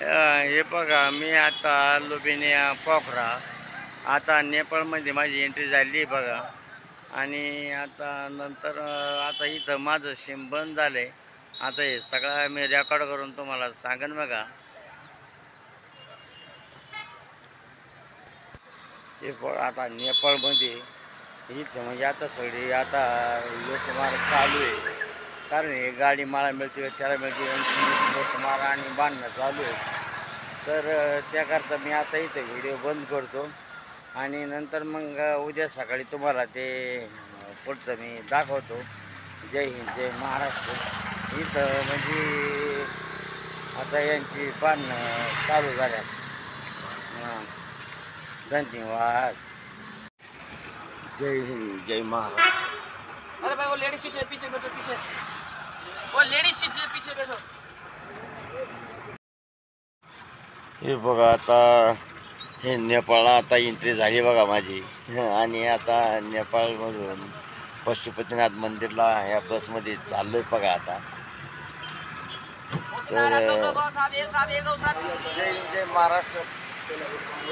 हे बघा मी आता लुबिनिया पोखरा आता नेपाळमध्ये माझी एंट्री झाली आहे बघा. आणि आता नंतर आता इथं माझं सिम बंद झालं आहे. आता हे सगळं मी रेकॉर्ड करून तुम्हाला सांगेन बघा. हे बघा आता नेपाळमध्ये इथं म्हणजे आता सगळी आता लोकमार्ग चालू आहे. कारण हे गाडी मला मिळते त्याला मिळते लोकमार्ग आणि बांधणं चालू आहे. तर त्याकरता मी आता इथे व्हिडिओ बंद करतो आणि नंतर मग उद्या सकाळी तुम्हाला ते पुढचं मी दाखवतो. जय हिंद जय महाराष्ट्र. इथं म्हणजे आता यांची बांधणं चालू झाल्यात. हां, धन्यवाद. जय हिंद जय महाराष्ट्र. अरे भाई वो लेडीज सीट है, पीछे बैठो, पीछे वो लेडीज सीट है, पीछे बैठो. हे बघा आता हे नेपाळला आता एंट्री झाली बघा माझी. आणि आता नेपाळमधून पशुपतीनाथ मंदिरला ह्या बसमध्ये चाललो आहे बघा आता. तर जय हिंद जय महाराष्ट्र.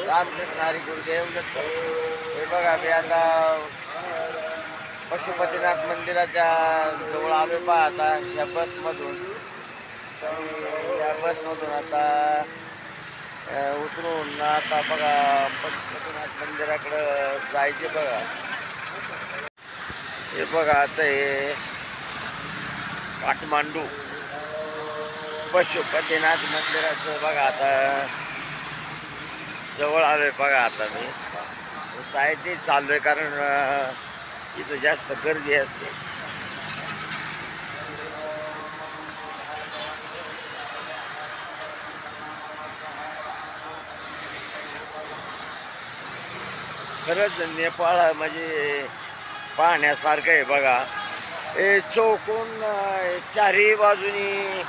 रामकृष्ण हरी गुरुदेव दत्त. हे बघा मी आता पशुपतीनाथ मंदिराच्या जवळ आलो पहा आता या बसमधून. या बसमधून आता उतरून आता बघा पशुपतीनाथ मंदिराकडं जायचे बघा. हे बघा आता हे काठमांडू पशुपतीनाथ मंदिराचं बघा आता जवळ आलोय बघा. आता मी साईडने चाललो आहे कारण इथं जास्त गर्दी असते. खरंच नेपाळ म्हणजे पाहण्यासारखं आहे बघा. हे चौकोन चारही बाजूनी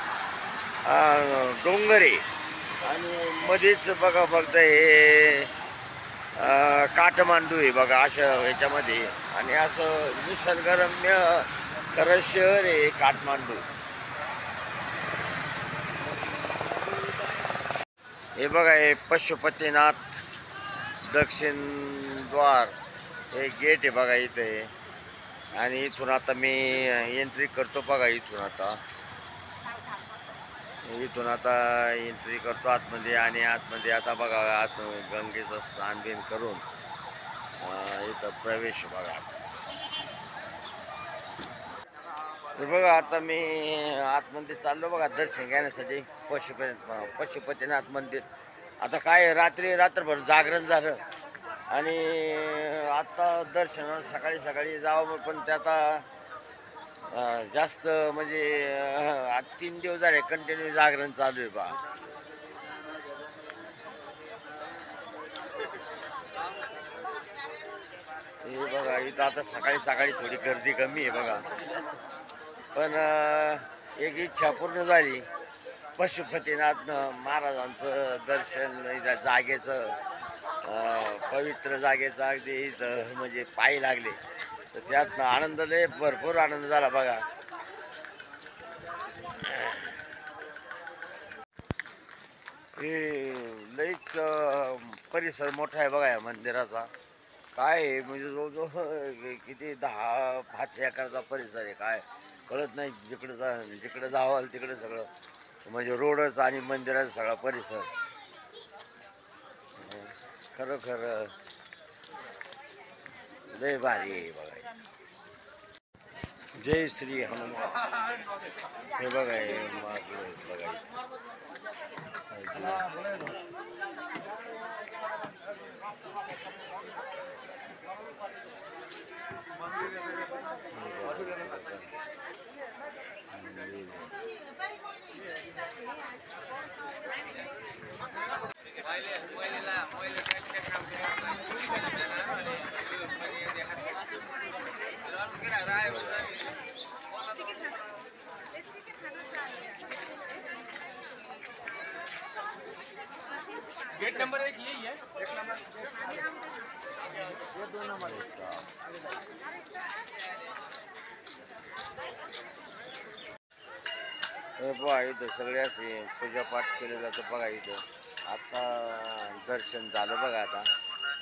डोंगर आहे आणि मध्येच बघा फक्त हे काठमांडू आहे बघा अशा ह्याच्यामध्ये. आणि असं निसर्गरम्य खरं शहर आहे काठमांडू. हे बघा हे पशुपतीनाथ दक्षिण द्वार हे गेट आहे बघा इथे. आणि इथून आता मी एंट्री करतो बघा. इथून आता एंट्री करतो आतमध्ये. आणि आतमध्ये आता बघा आत गंगेचं स्नान बिन करून इथं प्रवेश बघा. तर बघा आता मी आतमध्ये चाललो बघा दर्शन घेण्यासाठी पशुपतीनाथ मंदिर. आता काय रात्रभर जागरण झालं आणि आता दर्शन सकाळी सकाळी जावं पण ते आता जास्त म्हणजे 3 दिवस झाले कंटिन्यू जागरण चालू आहे बा. हे बघा इथं आता सकाळी सकाळी थोडी गर्दी कमी आहे बघा. पण एक इच्छा पूर्ण झाली. पशुपतीनाथ महाराजांचं दर्शन जागेचं पवित्र जागेचं अगदी इथं म्हणजे पायी लागले. तर त्यात आनंद लय भरपूर आनंद झाला बघा. हे लईच परिसर मोठा आहे बघा या मंदिराचा. काय आहे म्हणजे जवळजवळ किती 10-5 एकरचा परिसर आहे. काय कळत नाही. जिकडं जावाल तिकडे सगळं म्हणजे रोडच आणि मंदिराचा सगळा परिसर. खरोखर लय भारी आहे बघा. जय श्री हनुमान. हे बघा हे बघा गेट नंबर 1 यही है. ये 2 नंबर हे बघा इथं सगळे असे पूजापाठ केलं जातं बघा इथं. आता दर्शन झालं बघा आता.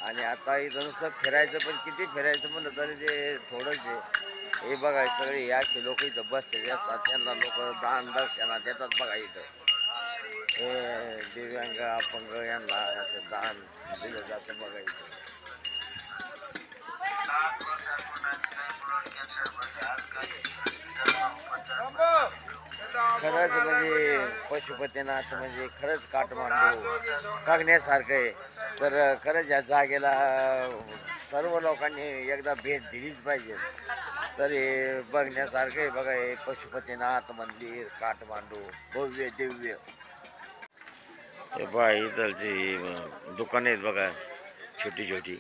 आणि आता इथं नुसतं फिरायचं, पण किती फिरायचं म्हणलं तरी ते थोडंच आहे. हे बघा सगळे हे असे लोक इथं बसलेले असतात, त्यांना लोक दान दक्षिणा देतात बघा इथं. हे दिव्यांग अपंग यांना असं दान दिलं जातं बघा इथं. खरंच म्हणजे पशुपतीनाथ म्हणजे खरंच काठमांडू बघण्यासारखं आहे. तर खरंच या जागेला सर्व लोकांनी एकदा भेट दिलीच पाहिजे. तर हे बघण्यासारखं आहे बघा. हे पशुपतीनाथ मंदिर काठमांडू भव्य दिव्य. हे बघा इथलची दुकानं आहेत बघा, छोटी छोटी,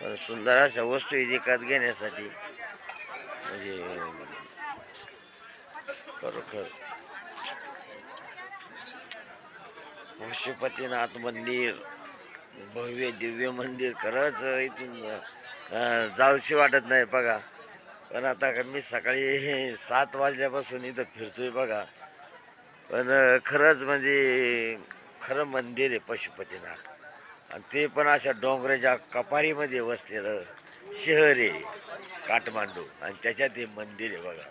पण सुंदर अशा वस्तू विकत घेण्यासाठी. म्हणजे खरोखर पशुपतीनाथ मंदिर भव्य दिव्य मंदिर. खरंच इथून जाऊशी वाटत नाही बघा. पण आता मी सकाळी 7 वाजल्यापासून इथं फिरतोय बघा. पण खरंच म्हणजे खरं मंदिर आहे पशुपतीनाथ. आणि ते पण अशा डोंगराच्या कपारीमध्ये वसलेलं शहर आहे काठमांडू. आणि त्याच्यात हे मंदिर आहे बघा.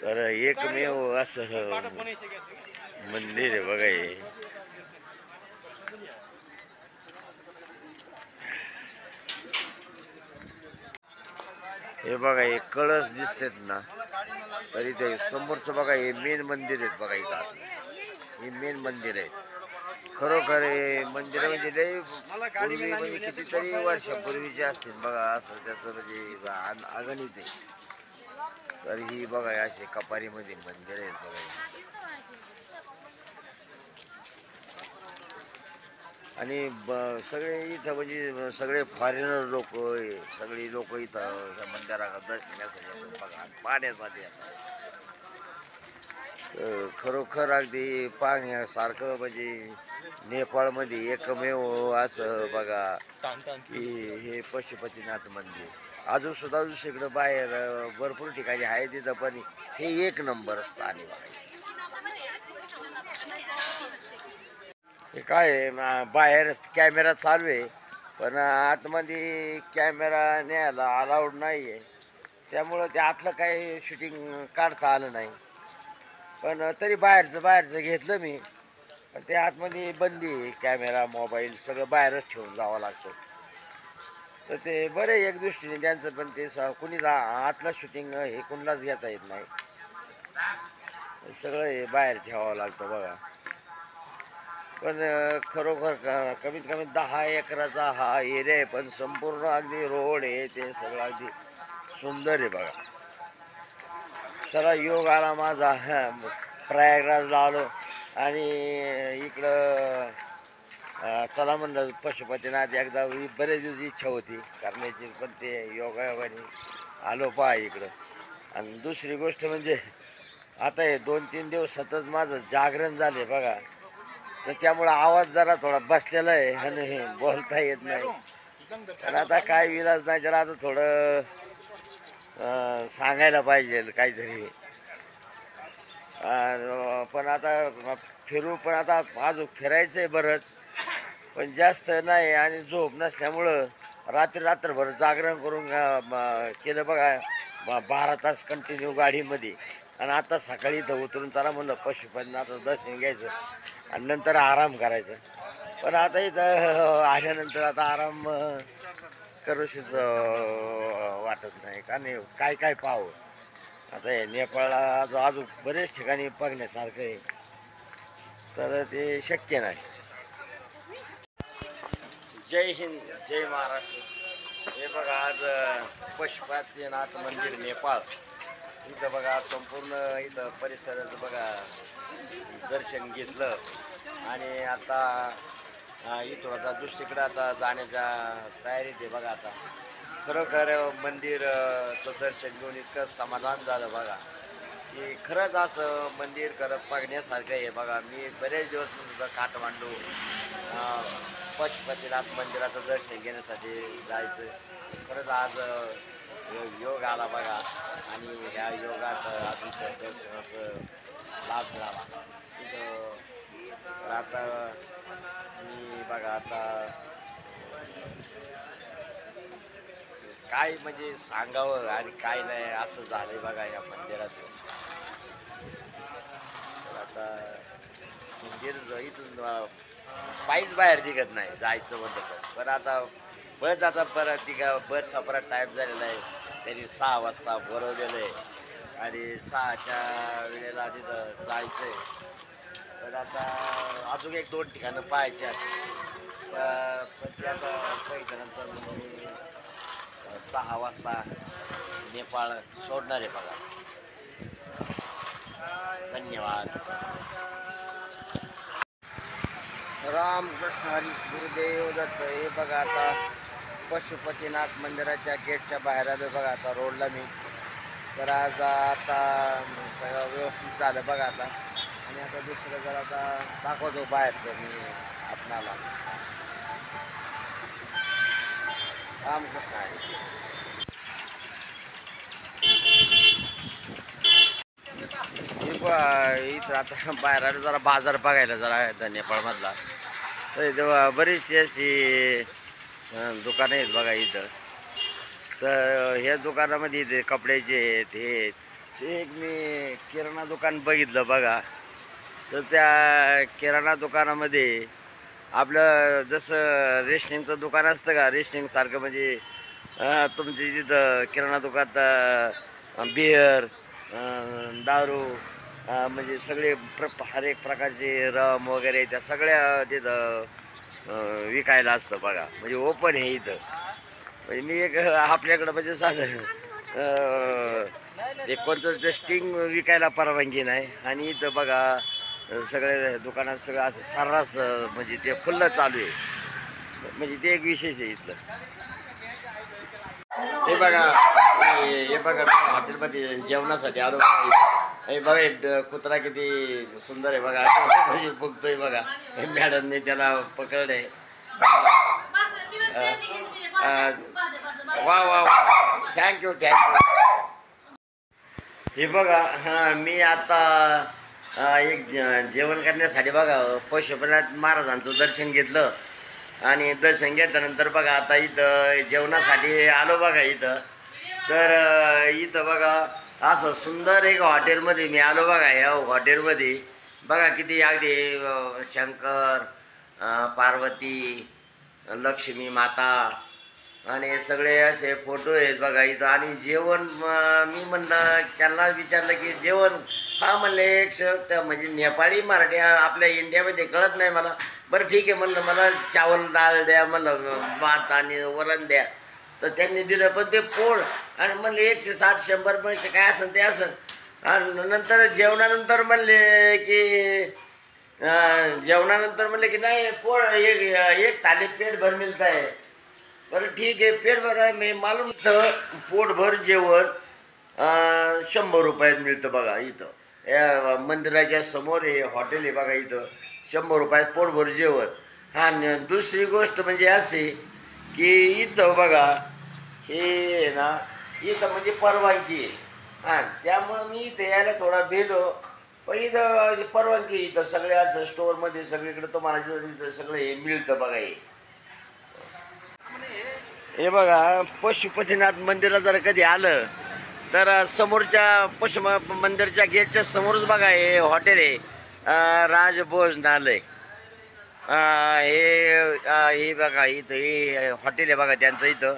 तर एकमेव असं मंदिर आहे बघा हे. हे बघा हे कळस दिसतात ना, तरी ते समोरचं बघा हे मेन मंदिर आहेत बघा इथं. हे मेन मंदिर आहे. खरोखर हे मंदिर म्हणजे लय पूर्वी म्हणजे कितीतरी वर्षापूर्वीचे असतील बघा. असं त्याचं म्हणजे अगणित आहे. तर ही बघा असे कपारीमध्ये मंदिर आहेत बघा. आणि सगळे इथं म्हणजे सगळे फॉरेनर लोक, सगळी लोक इथं मंदिराला दर्शनासाठी येतात बघा. पाहण्यासाठी येतात. खरोखर अगदी पाहण्यासारखं म्हणजे नेपाळमध्ये एकमेव असं बघा की हे पशुपतीनाथ मंदिर. अजून सुद्धा दुसरीकडं बाहेर भरपूर ठिकाणी आहे तिथं, पण हे एक नंबर स्थान आहे बघा. हे काय आहे बाहेर कॅमेरा चालू आहे, पण आतमध्ये कॅमेरा न्यायला अलाउड नाही आहे. त्यामुळं ते आतलं काही शूटिंग काढता आलं नाही. पण तरी बाहेरचं घेतलं मी. पण ते आतमध्ये बंदी आहे. कॅमेरा मोबाईल सगळं बाहेरच ठेवून जावं लागतं. तर ते बरं आहे एक दृष्टीने त्यांचं. पण ते कुणीच आतलं शूटिंग हे कुणालाच घेता येत नाही. सगळं हे बाहेर ठेवावं लागतं बघा. पण खरोखर कमीत कमी 10 एकराचा हा एरिया आहे, पण संपूर्ण अगदी रोड आहे ते सगळं अगदी सुंदर आहे बघा. चला योग आला माझा. प्रयागराजला आलो आणि इकडं चला म्हणलं पशुपतीनाथ एकदा. बरेच दिवस इच्छा होती करण्याची, पण ते योगायोगाने आलो पहा इकडं. आणि दुसरी गोष्ट म्हणजे आता हे 2-3 दिवस सतत माझं जागरण झाले बघा. तर त्यामुळं आवाज जरा थोडा बसलेला आहे आणि बोलता येत नाही. पण आता काय विलाज नाही, जरा आता थोडं सांगायला पाहिजे काहीतरी. पण आता फिरू, पण आता अजून फिरायचं आहे बरंच, पण जास्त नाही. आणि झोप नसल्यामुळं रात्रभर जागरण करून केलं बघा. 12 तास कंटिन्यू गाडीमध्ये. आणि आता सकाळी इथं उतरून चला म्हणलं पशुपतीनाथाचं दर्शन घ्यायचं आणि नंतर आराम करायचं. पण आता इथं आल्यानंतर आता आराम करूशीच वाटत नाही. का नाही काय काय पाहावं. आता हे नेपाळला अजून बरेच ठिकाणी बघण्यासारखं आहे, तर ते शक्य नाही. जय हिंद, जय महाराष्ट्र. हे बघा आज पशुपतीनाथ मंदिर नेपाळ. इथं बघा संपूर्ण इथं परिसराचं बघा दर्शन घेतलं. आणि आता इथून आता दुसरीकडं आता जाण्याच्या तयारीत आहे बघा. आता खरोखर मंदिरचं दर्शन घेऊन इतकं समाधान झालं बघा की खरंच असं मंदिर बघण्यासारखं आहे बघा. मी बरेच दिवस सुद्धा काठमांडू पशुपतीनाथ मंदिराचं दर्शन घेण्यासाठी जायचं. खरंच आज योग आला बघा. आणि ह्या योगात आधीचं दर्शनाचं लाल किल्ला तिथं. तर आता मी बघा आता काय म्हणजे सांगावं आणि काय नाही असं झालंय बघा या मंदिराचं. तर आता मंदिर इथून पायीच बाहेर निघत नाही जायचं म्हणलं तर. पण आता बस आता परत ती का बसचा परत टाईम झालेला आहे. त्यांनी 6 वाजता बोलवलेलं आहे आणि 6च्या वेळेला तिथं जायचं आहे. तर आता अजून 1-2 ठिकाणं पाहायची पण त्या पहिल्यानंतर मी 6 वाजता नेपाळ सोडणार आहे बघा. धन्यवाद. रामकृष्ण हरी गुरुदेव दत्त. हे बघा आता पशुपतीनाथ मंदिराच्या गेटच्या बाहेर आलो बघा आता रोडला मी. तर आज आता सगळं व्यवस्थित झालं बघा आता. आणि आता दुसरं जर आता दाखवतो बाहेरचं मी आपणाला. रामकृष्ण हरी. इथं आता बाहेर आलो जरा बाजार बघायला जरा नेपाळमधला. तर इथं बरीचशी अशी दुकानं आहेत बघा इथं. तर ह्या दुकानामध्ये इथे कपड्याचे आहेत हे एक मी किराणा दुकान बघितलं बघा. तर त्या किराणा दुकानामध्ये आपलं जसं रेशनिंगचं दुकान असतं का रेशनिंगसारखं म्हणजे तुमच्या तिथं किराणा दुकानात बिअर दारू म्हणजे सगळे हर एक प्रकारचे रम वगैरे त्या सगळ्या तिथं विकायला असतं बघा. म्हणजे ओपन आहे इथं. म्हणजे मी एक आपल्याकडं म्हणजे साधं एक कोणतंच ते स्टिंग विकायला परवानगी नाही. आणि इथं बघा सगळे दुकानात सगळं असं सर्रास म्हणजे ते खुल्लं चालू आहे. म्हणजे ते एक विशेष आहे इथलं. हे बघा हॉटेलमध्ये जेवणासाठी आलो बघा. हे बघा कुत्रा किती सुंदर आहे बघा. म्हणजे बघतोय बघा. हे मॅडमने त्याला पकडलंय. वा वा थँक्यू. हे बघा मी आता एक जेवण करण्यासाठी बघा पशुपतीनाथ महाराजांचं दर्शन घेतलं. आणि दर्शन घेतल्यानंतर बघा आता इथं जेवणासाठी आलो बघा इथं. तर इथं बघा असं सुंदर एक हॉटेलमध्ये मी आलो बघा. या हॉटेलमध्ये बघा किती अगदी शंकर पार्वती लक्ष्मी माता आणि सगळे असे फोटो आहेत बघा इथं. आणि जेवण मी म्हणलं त्यांना विचारलं की जेवण हा म्हणले एक शब्द म्हणजे नेपाळी मराठी आपल्या इंडियामध्ये कळत नाही मला. बरं ठीक आहे म्हणलं मला चावल डाळ द्या म्हणलं भात आणि वरण द्या. तर त्यांनी दिलं पण ते पोळ आणि म्हणले 160-100 म्हणजे काय असेल ते असेल. आणि नंतर जेवणानंतर म्हणले की नाही पोळ एक थाली पेट भर मिळत आहे. बरं ठीक आहे पेट भर मी मालूम तर पोटभर जेवण 100 रुपयात मिळतं बघा इथं. या मंदिराच्या समोर हे हॉटेल आहे बघा इथं. 100 रुपयात पोटभर जेवण. हा दुसरी गोष्ट म्हणजे अशी की इथं बघा हे ना इथं म्हणजे परवानगी आहे. हां त्यामुळं मी इथं यायला थोडा भेलो. पण इथं परवानगी इथं सगळे असं स्टोअरमध्ये सगळीकडे तुम्हाला इथं सगळं हे मिळतं बघा. हे बघा पशुपतीनाथ मंदिरात जर कधी आलं तर समोरच्या मंदिरच्या गेटच्या समोरच बघा हे हॉटेल आहे राजभोजनालय. हे बघा इथं हे हॉटेल आहे बघा त्यांचं इथं.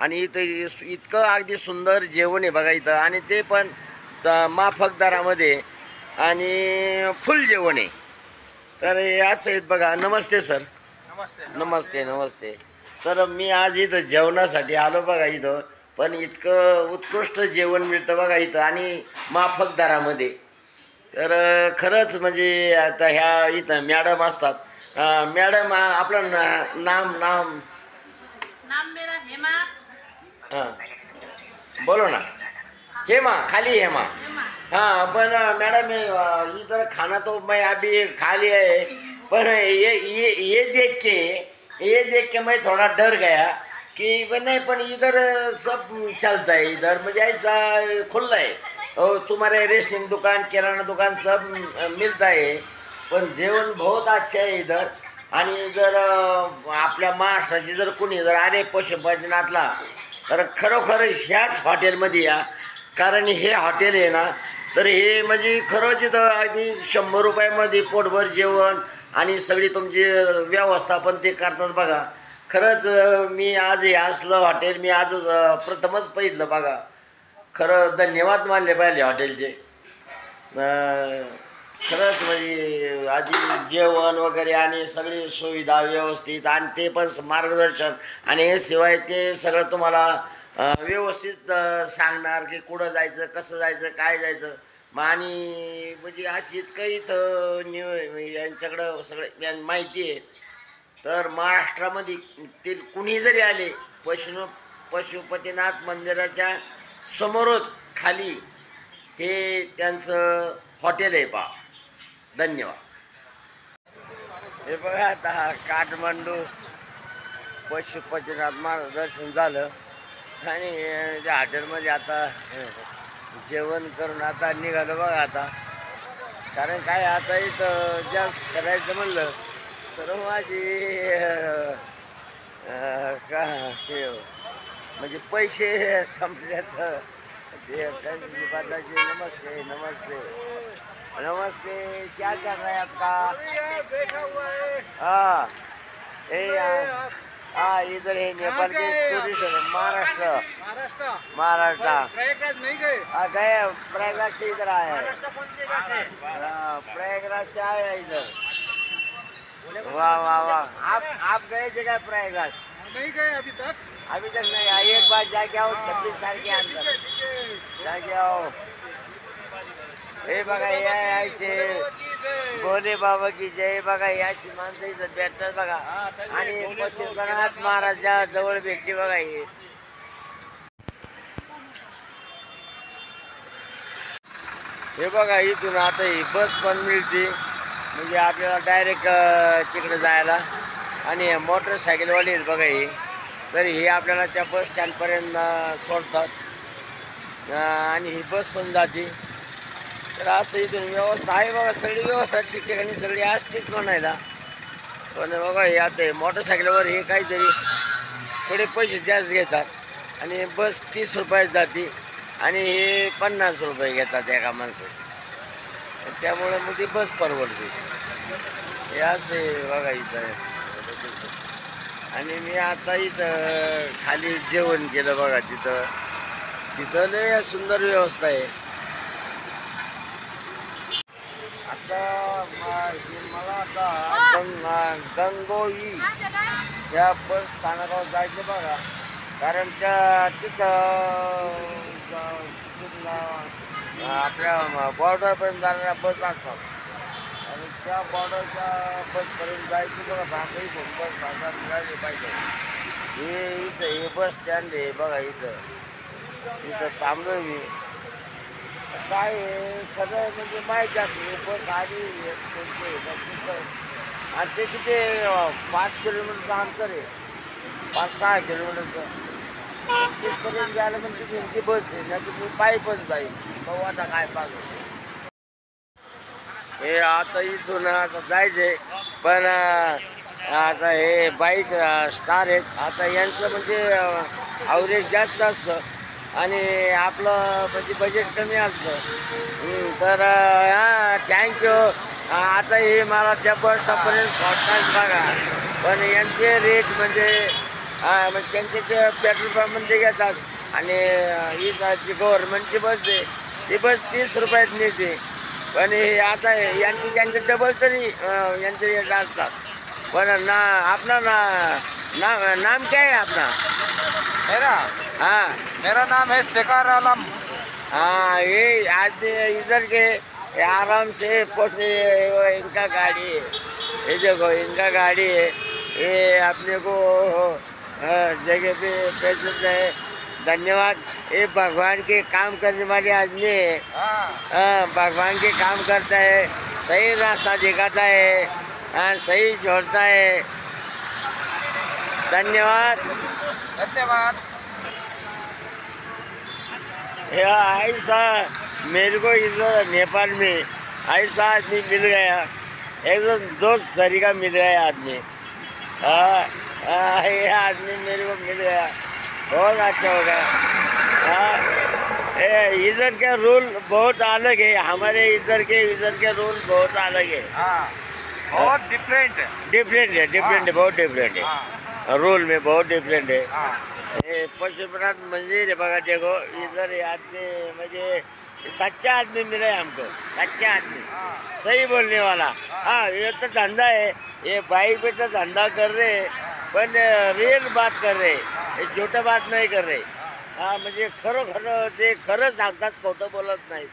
आणि इथं इतकं अगदी सुंदर जेवण आहे बघा इथं. आणि ते पण माफक दरामध्ये आणि फुल जेवण आहे. तर हे असं आहेत बघा. नमस्ते सर. नमस्ते. तर मी आज इथं जेवणासाठी आलो बघा इथं. पण इतकं उत्कृष्ट जेवण मिळतं बघा इथं आणि माफक दरामध्ये. तर खरंच म्हणजे आता ह्या इथं मॅडम असतात. मॅडम आपलं नाम मेरा हेमा. हां बोलो ना. खाली हेमा. हाँ पण मैडम इधर खाना तो मैं अभी खा लिया है. पर ये देख के मैं थोड़ा डर गया कि नहीं. पर इधर सब चलता है इधर म्हणजे ऐसा खुला है. तुम्हारे रेस्टिंग दुकान किराना दुकान सब मिलता है, पण जेवण बहुत अच्छा आहे इधर. आणि जर आपल्या महाराष्ट्राचे जर कोणी जर आले पशुपतीनाथला तर खरोखर ह्याच हॉटेलमध्ये या. कारण हे हॉटेल आहे ना, तर हे म्हणजे खरंच इथं अगदी 100 रुपयामध्ये पोटभर जेवण आणि सगळी तुमची व्यवस्थापन ते करतात बघा. खरंच मी आज हे असलं हॉटेल मी आज प्रथमच पाहिलं बघा. खरं धन्यवाद मानले पाहिजे हॉटेलचे. खरंच म्हणजे आधी जेवण वगैरे आणि सगळी सुविधा व्यवस्थित आणि ते पण मार्गदर्शन आणि हे शिवाय ते सगळं तुम्हाला व्यवस्थित सांगणार की कुठं जायचं, कसं जायचं, काय जायचं. मग आणि म्हणजे अशी इतकं इथं यांच्याकडं सगळं माहिती आहे. तर महाराष्ट्रामध्ये ते कुणी जरी आले पशुपतीनाथ मंदिराच्या समोरच खाली हे त्यांचं हॉटेल आहे पहा. धन्यवाद. हे बघा आता काठमांडू पशुपतीनाथ महाराज दर्शन झालं आणि त्या हॉटेलमध्ये आता जेवण करून आता निघालं बघा. आता कारण काय आता इथं जास्त करायचं म्हणलं तर माझी का ते म्हणजे पैसे संपल्यात. नमस्ते नमस्ते नमस्ते. क्या चल रहा है आपका? हाँ इधर है नेपाल के टूरिस्ट. महाराष्ट्र प्रयागराज नहीं गए? गए प्रयागराज से इधर आया है. महाराष्ट्र प्रयागराज से आया है इधर. वाह वाह वाह. आप गए जगह प्रयागराज? नहीं गए अभी तक. अभी तक नहीं आई. एक बार जाके आओ 26 तारीख के अंदर जाके आओ. हे बघा या असे भोले बाबा की जय. बघा या अशी माणसं इथं भेटतात बघा. आणि पशुपतीनाथ महाराजा जवळ भेटली बघा. हे बघा इथून आता ही बस पण मिळते म्हणजे आपल्याला डायरेक्ट तिकडे जायला. आणि मोटरसायकलवाली आहेत बघा ही. तर हे आपल्याला त्या बस स्टँडपर्यंत सोडतात आणि ही बस पण जाते. तर असं इथून व्यवस्था आहे बघा. सगळी व्यवस्था ठिकठिकाणी सगळी असतेच म्हणायला. पण बघा हे आता मोटरसायकलवर हे काहीतरी थोडे पैसे जास्त घेतात आणि बस 30 रुपयात जाते आणि हे 50 रुपये घेतात एका माणसाचे. त्यामुळे मग ती बस परवडते. हे असे बघा इथं. आणि मी आता इथं खाली जेवण केलं बघा. तिथं लय सुंदर व्यवस्था आहे. आता मला आता गंगोई या बस स्थानकावर जायचं बघा. कारण तिथं आपल्या बॉर्डरपर्यंत जाणाऱ्या बस असतात आणि त्या बॉर्डरच्या बसपर्यंत जायचं बघा. भाकरी बस भागात मिळाली पाहिजे. हे इथं हे बस स्टँड आहे बघा. इथं थांबलो मी. काय सगळं म्हणजे माहीत असते. बस आली आणि ते किती 5 किलोमीटरचं अंतर आहे. 5-6 किलोमीटरचं. तिथपर्यंत गेलं म्हणजे तिथे बस आहे ना. तुम्ही पायी पण जाईल. बघू आता काय पाहिजे. हे आता इथून आता जायचंय पण आता हे बाईक स्टार आहेत. आता यांचं म्हणजे ॲव्हरेज जास्त असतं आणि आपलं म्हणजे बजेट कमी असतं. तर हां थँक्यू. आता हे मला त्या बसपर्यंत शॉर्टकट बघा. पण यांचे रेट म्हणजे त्यांचे ते पेट्रोल पंपमध्ये घेतात आणि ही जी गव्हर्नमेंटची बस आहे ती बस 30 रुपयात नेते. पण हे आता त्यांचे डबल तरी यांचे रेट असतात. पण अपना नाम क्या है अपना? मेरा नाम है शेखर आलम. हाँ ये आदमी इधर के आराम से पहुँचने. इनका गाड़ी है. ये देखो इनका गाड़ी है. ये अपने को जगह पे भेज है. धन्यवाद. ये भगवान के काम करने वाले आदमी है. भगवान के काम करता है. सही रास्ता दिखाता है. सही छोड़ता है. धन्यवाद. धन्यवाद. ऐसा मेरे को इधर नेपाल में ऐसा आदमी मिल गया, एकदम दोस्त तरीका मिल गया आदमी। ये आदमी मेरे को मिल गया, बहुत अच्छा हो गया। इधर के रूल बहुत अलग है, हमारे इधर के रूल बहुत अलग है। बहुत डिफरेंट है। डिफरेंट है, बहुत डिफरेंट है। रूल में बहुत डिफरेंट है। हे पशुपतिनाथ मंदिर है बघा, देखो इधर आदमी म्हणजे सच्चा आदमी मिला है हमको, सच्चा आदमी, सही बोलने वाला। हाँ, ये तो धंधा है, ये बाइक पे तो धंधा कर रहे हैं, पण रियल बात कर रहे, हे छोटं बात नाही कर रहे। हा, म्हणजे खरं ते खरं सांगतात, खोटं बोलत नाहीत।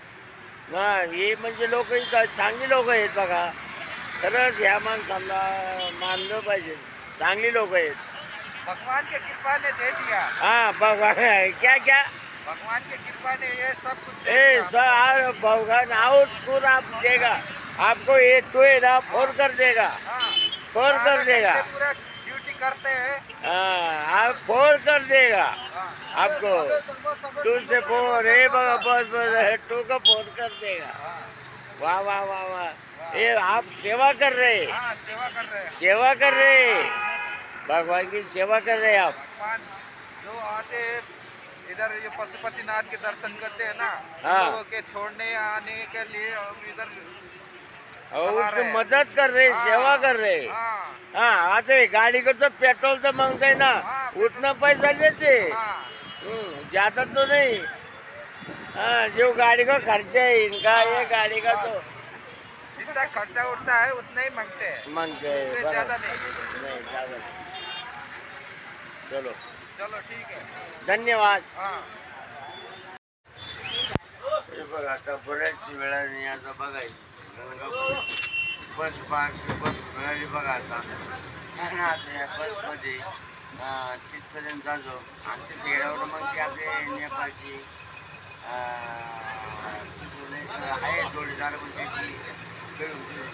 हा, हे म्हणजे लोक चांगली लोक आहेत बघा, खरंच ह्या माणसाला मानलं पाहिजे, चांगली लोक आहेत। भगवान के कृपा ने दे दिया। हाँ भगवान, क्या क्या भगवान के कृपा ने ये सब कुछ दे ए दिया। सर भगवान आओ स्कूल आप देगा, आपको ये तो है ना फोन कर देगा, हाँ, फोन कर देगा। पूरा ड्यूटी करते हैं। हाँ, आप फोन कर देगा आपको, तू से फोन है बस तू का फोन कर देगा। वाह वाह वाह वाह, ये आप सेवा कर रहे, हाँ, सेवा कर रहे हैं। सेवा कर रहे, भगवान की सेवा कर रहे आप। भगवान जो आते हैं इधर, ये पशुपतिनाथ के दर्शन करते हैं ना, हाँ। लोगों के छोड़ने आने के लिए हम इधर और चला उसको रहे हैं। मदद कर रहे, हाँ, सेवा कर रहे। हाँ, हाँ, आते गाड़ी को तो पेट्रोल तो मांगते है ना, हाँ, उतना पैसा देते, हाँ, ज्यादा तो नहीं। हाँ, जो गाड़ी का खर्चा है इनका, ये गाड़ी का तो जितना खर्चा उठता है उतना ही मांगते हैं, मांगते हैं, उससे बराबर। ज्यादा नहीं। नहीं ज्यादा नहीं। चलो चलो ठीक है। धन्यवाद। हाँ, हे बघा, आता बऱ्याच वेळाने आता बघायचं बस मिळाली बघा आता। आणि आता या बसमध्ये तिथपर्यंत जातो आणि ते गेल्यावर मग ती आपले नेपाळची आहे जोडीदार, पण त्याची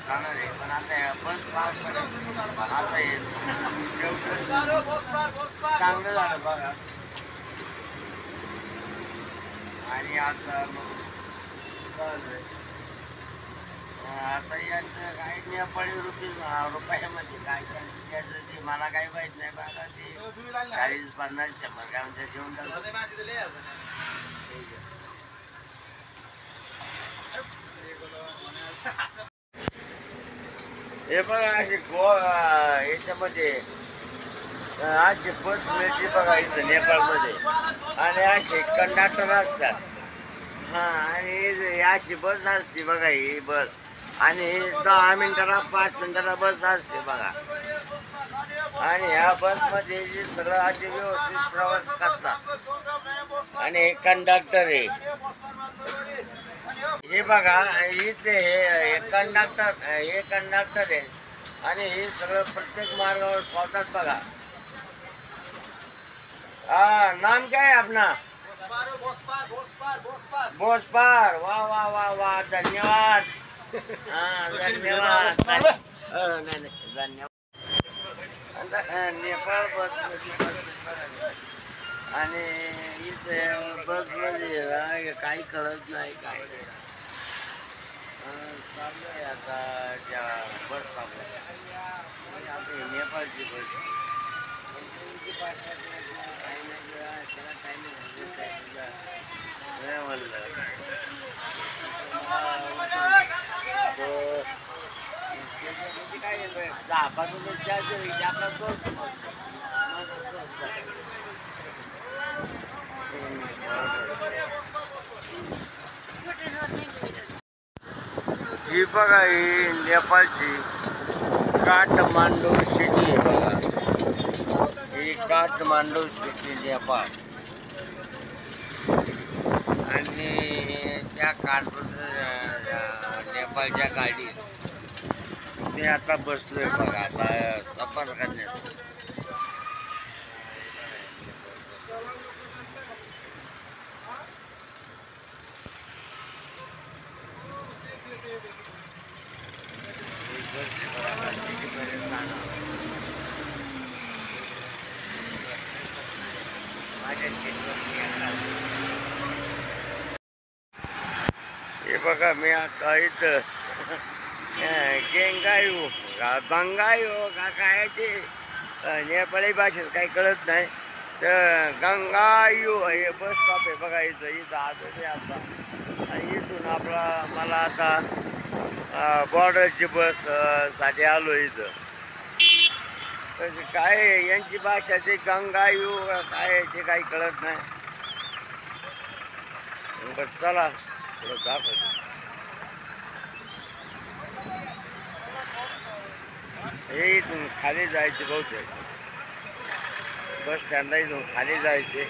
जाणार आहे। पण आता या बस पार्कपर्यंत आता हे चांगलं झालं बघा। आणि आता मग चालू आता याचं काय नेपाळी रुपयामध्ये काय त्याचं ते मला काही माहीत नाही बघा, ते 40-50-100 काय म्हणतात जेवण हे बघा अशी याच्यामध्ये अशी बस मिळते बघा इथं नेपाळमध्ये, आणि असे कंडक्टर असतात। हां, आणि अशी बस असते बघा, ही बस, आणि 10 मिनिटाला 5 मिनिटाला बस असते बघा। आणि ह्या बसमध्ये जे सगळं असे व्यवस्थित प्रवास करतात, आणि हे कंडक्टर आहे, हे बघा इथे हे कंडक्टर आहे, आणि हे सगळं प्रत्येक मार्गावर पावतात बघा। हाँ, नाम क्या है अपना? बोसपार। वाह वाह वाह वाह, धन्यवाद। हाँ, धन्यवाद। नहीं, धन्यवाद। नेपाळ बस आणि इथे बसमध्ये काही कळत नाही, काय चाललंय आता त्या बस थांबल्या, आपली नेपाळची बस काय 10-5 रुपये आपला दोस्त ही बघा, ही नेपाळची काठमांडू सिटी आहे बघा, ही काठमांडू सिटी नेपाळ। आणि त्या नेपाळच्या गाडीत मी आता बसलोय बघा, आता सफर करण्यात। बघा मी आता इथं गेंगायू गंगायू का काय ते नेपाळी भाषेत काही कळत नाही तर गंगायू हे बस स्टॉप आहे बघा इथं इथं आलो मी आता आणि इथून मला आता बॉर्डरची बस साठी आलो इथं तर काय यांची भाषा ते गंगायू काय ते काही कळत नाही बरं चला थोडं दाखवतो हे इथून खाली जायचे बहुतेक बस स्टँडला इथून खाली जायचे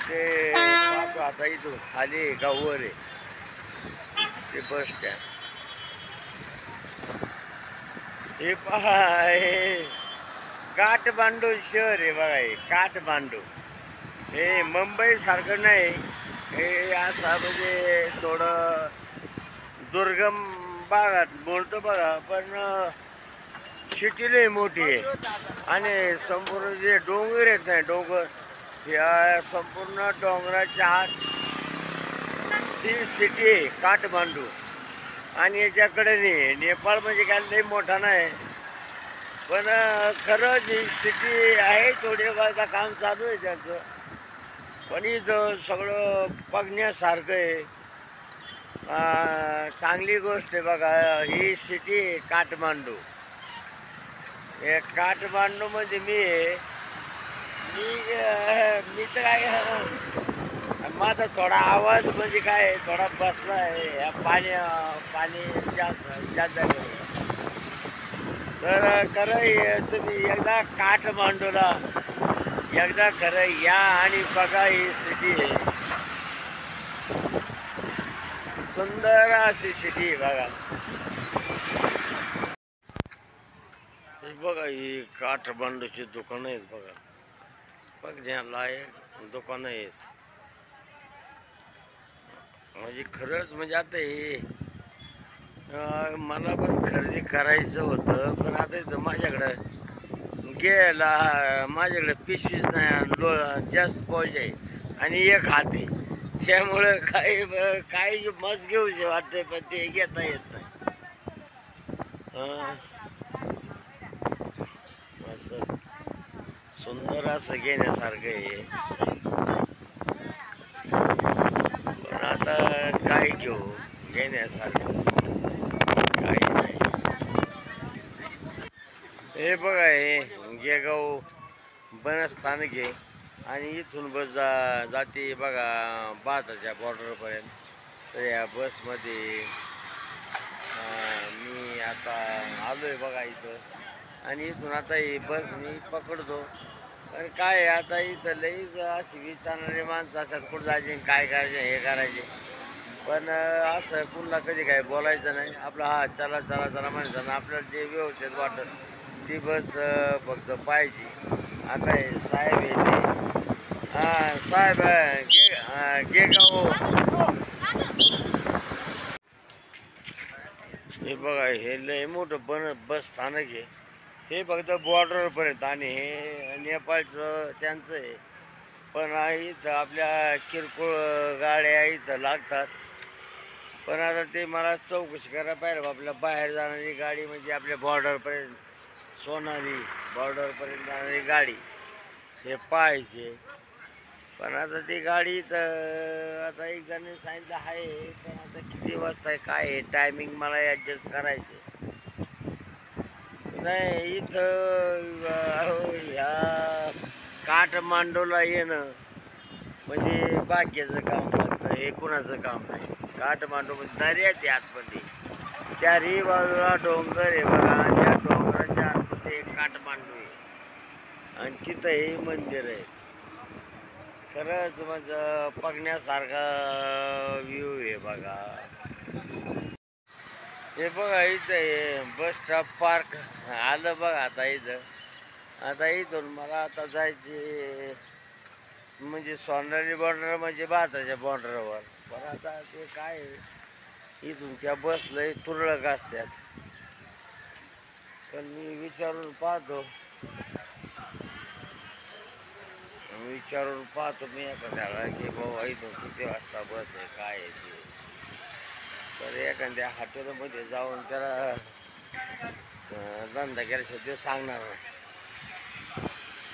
ते पाहतो आता इथून खाली आहे का वर आहे ते बस स्टँड हे पहा हे काठमांडू शहर आहे बघा हे काठमांडू हे मुंबई सारखं नाही हे असं म्हणजे थोडं दुर्गम भागात बोलतो बघा पण सिटी लई मोठी आहे आणि संपूर्ण जे डोंगर आहेत नाही डोंगर या संपूर्ण डोंगराच्या आत ती सिटी आहे काठमांडू आणि याच्याकडे नाही नेपाळ म्हणजे काय लई मोठा नाही पण खरं जी सिटी आहे थोडी वेळाचं काम चालू आहे त्याचं पण इथं सगळं बघण्यासारखं आहे चांगली गोष्ट आहे बघा ही सिटी आहे काठमांडू हे काठमांडूमध्ये मी तर काय माझा थोडा आवाज म्हणजे काय थोडा बसला आहे पाणी जास्त झालं तर खरं तुम्ही एकदा काठमांडूला एकदा खरं या आणि बघा ही सिटी आहे सुंदर अशी सिटी आहे बघा हे बघा ही काठमांडूची दुकानं आहेत बघा बघण्याला दुकानं आहेत म्हणजे खरंच म्हणजे आता हे मला पण खरेदी करायचं होतं पण आता इथं माझ्याकडे पिशवीच नाही जास्त पॉज आहे आणि एक हात आहे त्यामुळं काही मस्त घेऊशी वाटते पण ते घेता येत नाही असं सुंदर असं घेण्यासारखं आहे पण आता काय घेऊ घेण्यासारखं काही नाही हे बघा हे गेगाव बनस्थानक आहे आणि इथून बस जाते बघा भारताच्या बॉर्डरपर्यंत तर या बसमध्ये मी आता आलो आहे बघा इथं आणि इथून आता ही बस मी पकडतो पण काय आता इथं लईच अशी विचारणारे माणसं असतात कुठं जायचे काय करायचे हे करायचे पण असं कुणाला कधी काय बोलायचं नाही आपलं हा चला चला चला म्हणायचं ना आपल्याला जे व्यवस्थित वाटत ती बस फक्त पाहिजे आता हे साहेब येते हां साहेब गेगाव हे बघा हे लय मोठं बस स्थानक आहे हे फक्त बॉर्डरपर्यंत आणि हे नेपाळचं त्यांचं आहे पण इथं आपल्या किरकोळ गाड्या इथं लागतात पण आता ते मला चौकशी करायला पाहिजे आपल्या बाहेर जाणारी गाडी म्हणजे आपल्या बॉर्डरपर्यंत सोनाली बॉर्डरपर्यंत जाणारी गाडी हे पाहिजे पण आता ती गाडी तर आता एक जणांनी सांगितलं आहे पण आता किती वाजता आहे काय आहे टायमिंग मला ॲडजस्ट करायचे नाही इथं ह्या काठमांडूला येणं म्हणजे भाग्याचं काम लागतं हे कुणाचं काम नाही काठमांडूमध्ये दर्यात आतमध्ये चारही बाजूला डोंगर आहे बघा आणि त्या डोंगराच्या आतमध्ये एक काठमांडू आहे आणि तिथं हे मंदिर आहे खरंच म्हणजे बघण्यासारखा व्ह्यू आहे बघा हे बघा इथं हे बस स्टॉप पार्क आलं बघा आता इथून मला आता जायचे म्हणजे सोनाली बॉर्डर म्हणजे भारताच्या बॉर्डरवर पण आता ते काय इथून त्या बसला तुरळक असतात पण मी विचारून पाहतो विचारून पाहतो मी एखाद्याला की बाबा इथून किती वाजता बस आहे काय आहे ते. तर एखाद्या हॉटेलमध्ये जाऊन त्याला धंदा केल्याशिवाय ते सांगणार नाही.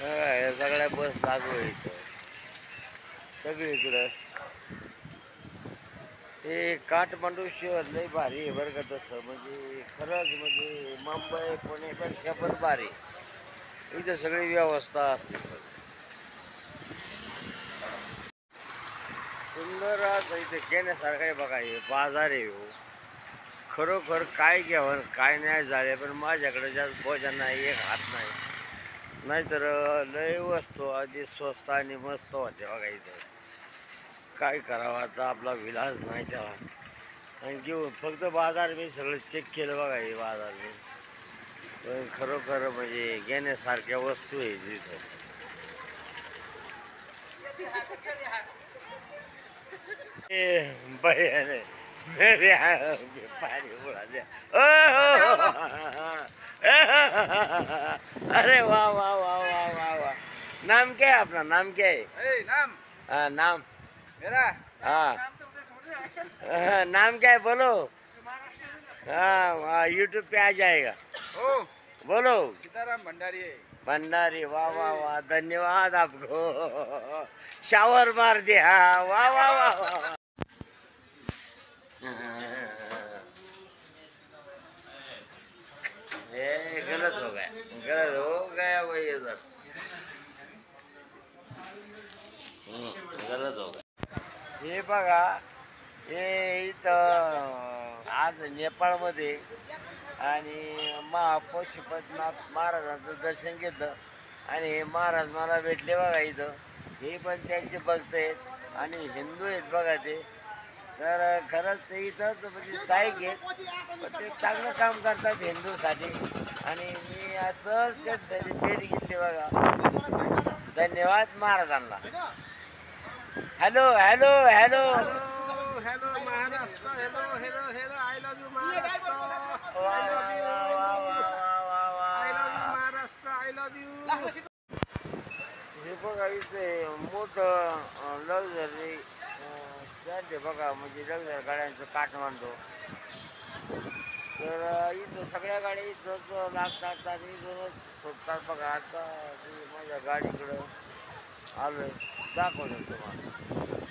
हे सगळ्या बस लागू आहे इथं सगळीकडं. हे काठमांडू शहर लई भारी आहे बरं का तसं, म्हणजे खरंच म्हणजे मुंबई पुण्यापेक्षा पण भारी. इथं सगळी व्यवस्था असते सर. सुंदर असं इथे घेण्यासारखं आहे बघा. हे बाजार आहे हो. खरोखर काय घ्यावं काय नाही झाले, पण माझ्याकडे जास्त भोजन नाही, एक हात नाही. नाहीतर लय वस्तू आधी स्वस्त आणि मस्त होते बघा इथं. काय करावं आता, आपला विलास नाही त्याला. आणि घेऊन फक्त बाजार मी सगळं चेक केलं बघा. हे बाजार मी पण खरोखर म्हणजे घेण्यासारख्या वस्तू आहे तिथं. बयाने मेरे पानी उड़ा दिया. अरे वाह वाह वाह वाह वाह वाह. नाम क्या है अपना, नाम क्या है? नाम हाँ नाम. मेरा हाँ नाम क्या है बोलो. हाँ यूट्यूब पे आ जाएगा. ओ बोलो. सीताराम भंडारी है. भंडारी. वाह वाह वाह, धन्यवाद आपको. शावर मार दिया. वाह वाह वाह वाह. ये गलत हो गया वही इधर. गलत हो गया. हे बघा, हे इथं आज नेपाळमध्ये आणि पशुपतीनाथ महाराजांचं दर्शन घेतलं. आणि हे महाराज मला भेटले बघा इथं. हे पण त्यांचे भक्त आहेत आणि हिंदू आहेत बघा ते. तर खरंच ते इथंच म्हणजे स्थायिक आहेत, पण ते चांगलं काम करतात हिंदूसाठी. आणि मी असंच त्यासाठी भेट घेतली बघा. धन्यवाद महाराजांना. Hello hello hello. Hello Maharashtra. Hello hello hello. I love you Maharashtra. वा वा वा वा वा वा आय लव्ह यू वा. महाराष्ट्र. I love you. हे बघा इथे मोठं लक्झरी स्टँड आहे बघा, म्हणजे लक्झरी गाड्यांचं काठमांडू. तर इथं सगळ्या गाड्या इथंच लागतात आणि इथूनच सुटतात बघा. आता मी माझ्या गाडीकडं आलो आहे, दाखवलं तुम्हाला.